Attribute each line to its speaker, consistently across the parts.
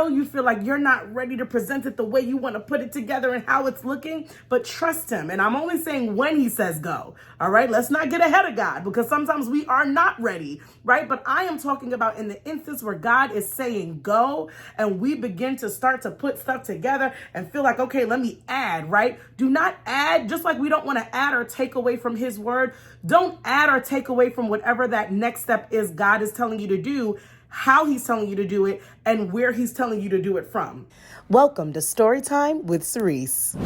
Speaker 1: know you feel like you're not ready to present it the way you want to put it together and how it's looking, but trust him. And I'm only saying when he says go. All right. Let's not get ahead of God, because sometimes we are not ready. Right. But I am talking about in the instance where God is saying go, and we begin to start to put stuff together and feel like, okay, let me add. Right. Do not add, just like we don't want to add or take away from his word. Don't add or take away from whatever that next step is God is telling you to do, how he's telling you to do it, and where he's telling you to do it from. Welcome to Storytime with Sirece.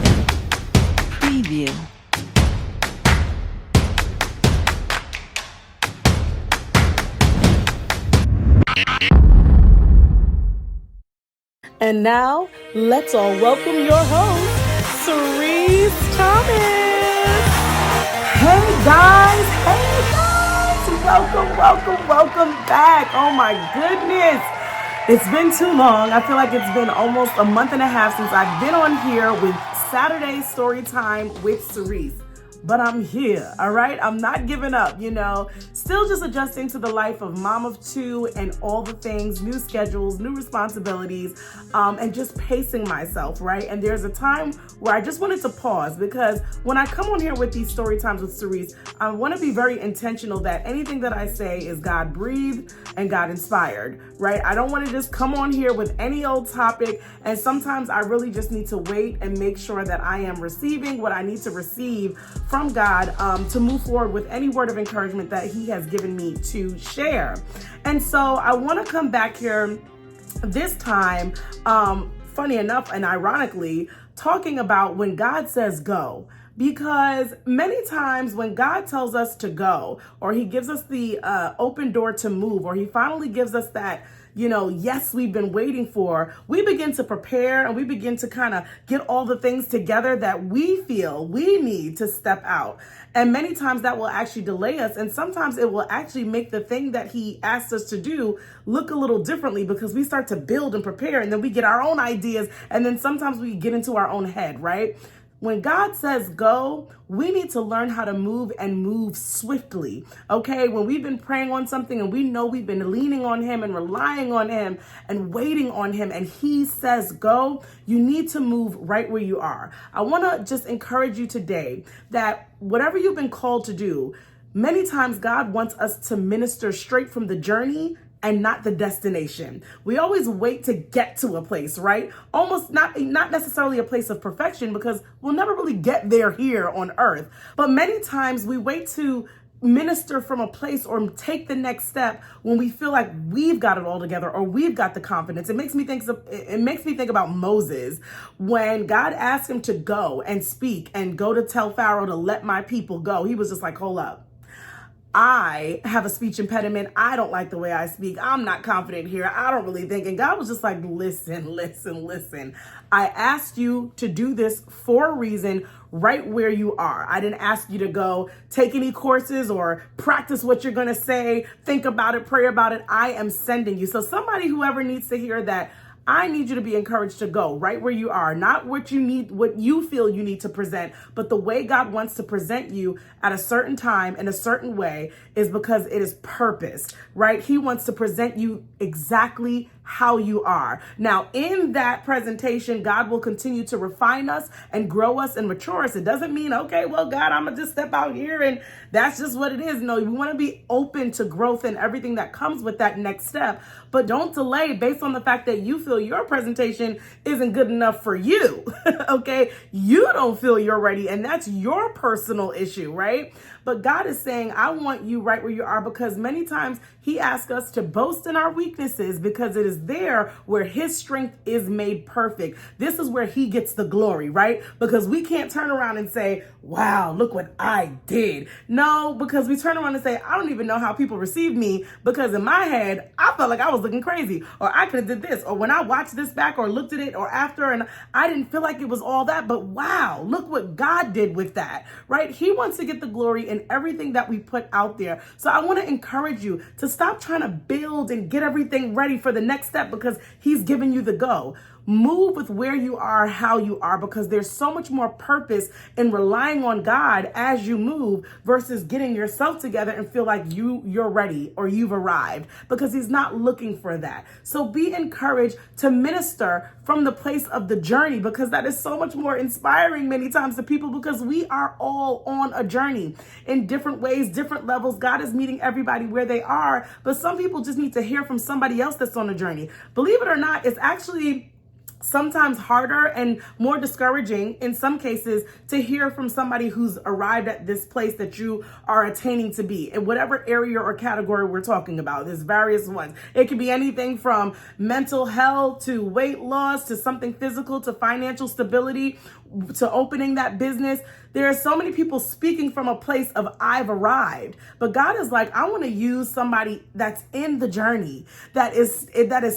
Speaker 2: Preview.
Speaker 1: And now, let's all welcome your host, Sirece Thomas. Hey guys, welcome back. Oh my goodness. It's been too long. I feel like it's been almost a month and a half since I've been on here with Saturday Storytime with Sirece. But I'm here, all right? I'm not giving up, still just adjusting to the life of mom of two and all the things, new schedules, new responsibilities, and just pacing myself, right? And there's a time where I just wanted to pause, because when I come on here with these story times with Sirece, I want to be very intentional that anything that I say is God breathed and God inspired, right? I don't want to just come on here with any old topic, and sometimes I really just need to wait and make sure that I am receiving what I need to receive from God to move forward with any word of encouragement that he has given me to share. And so I want to come back here this time, funny enough and ironically, talking about when God says go. Because many times when God tells us to go, or he gives us the open door to move, or he finally gives us that yes, we've been waiting for, we begin to prepare and we begin to kind of get all the things together that we feel we need to step out. And many times that will actually delay us. And sometimes it will actually make the thing that he asked us to do look a little differently, because we start to build and prepare, and then we get our own ideas. And then sometimes we get into our own head, right? When God says go, we need to learn how to move and move swiftly, okay? When we've been praying on something and we know we've been leaning on him and relying on him and waiting on him, and he says go, you need to move right where you are. I want to just encourage you today that whatever you've been called to do, many times God wants us to minister straight from the journey and not the destination. We always wait to get to a place, right? Almost not necessarily a place of perfection, because we'll never really get there here on earth. But many times we wait to minister from a place or take the next step when we feel like we've got it all together or we've got the confidence. It makes me think about Moses when God asked him to go and speak and go to tell Pharaoh to let my people go. He was just like, hold up. I have a speech impediment. I don't like the way I speak. I'm not confident here. I don't really think. And God was just like, listen. I asked you to do this for a reason right where you are. I didn't ask you to go take any courses or practice what you're going to say, think about it, pray about it. I am sending you. So somebody, whoever needs to hear that, I need you to be encouraged to go right where you are, not what you need, what you feel you need to present, but the way God wants to present you at a certain time in a certain way is because it is purpose, right? He wants to present you exactly how you are. Now, in that presentation, God will continue to refine us and grow us and mature us. It doesn't mean, okay, well, God, I'm gonna just step out here and that's just what it is. No, we want to be open to growth and everything that comes with that next step, but don't delay based on the fact that you feel your presentation isn't good enough for you. Okay, you don't feel you're ready, and that's your personal issue, right? But God is saying, I want you right where you are, because many times he asks us to boast in our weaknesses, because it is there where his strength is made perfect. This is where he gets the glory, right? Because we can't turn around and say, wow, look what I did. No, because we turn around and say, I don't even know how people receive me, because in my head, I felt like I was looking crazy, or I could have did this, or when I watched this back or looked at it or after, and I didn't feel like it was all that, but wow, look what God did with that, right? He wants to get the glory in everything that we put out there. So I want to encourage you to stop trying to build and get everything ready for the next step, because he's giving you the go. move with where you are, how you are, because there's so much more purpose in relying on God as you move versus getting yourself together and feel like you're ready or you've arrived, because he's not looking for that. So be encouraged to minister from the place of the journey, because that is so much more inspiring many times to people, because we are all on a journey in different ways, different levels. God is meeting everybody where they are, but some people just need to hear from somebody else that's on a journey. Believe it or not, it's actually sometimes harder and more discouraging in some cases to hear from somebody who's arrived at this place that you are attaining to be in whatever area or category we're talking about. There's various ones. It could be anything from mental health to weight loss to something physical to financial stability to opening that business. There are so many people speaking from a place of I've arrived, but God is like, I want to use somebody that's in the journey, that is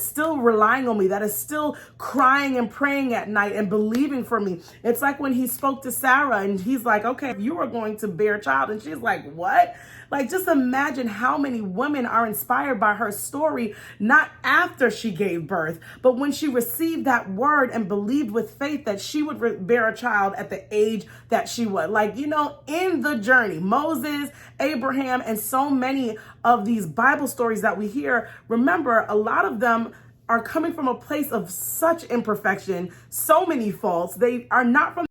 Speaker 1: still relying on me, that is still crying and praying at night and believing for me. It's like when he spoke to Sarah and he's like, okay, you are going to bear a child. And she's like, what? Like, just imagine how many women are inspired by her story, not after she gave birth, but when she received that word and believed with faith that she would bear a child at the age that she would. Like, in the journey, Moses, Abraham, and so many of these Bible stories that we hear, remember, a lot of them are coming from a place of such imperfection, so many faults. They are not from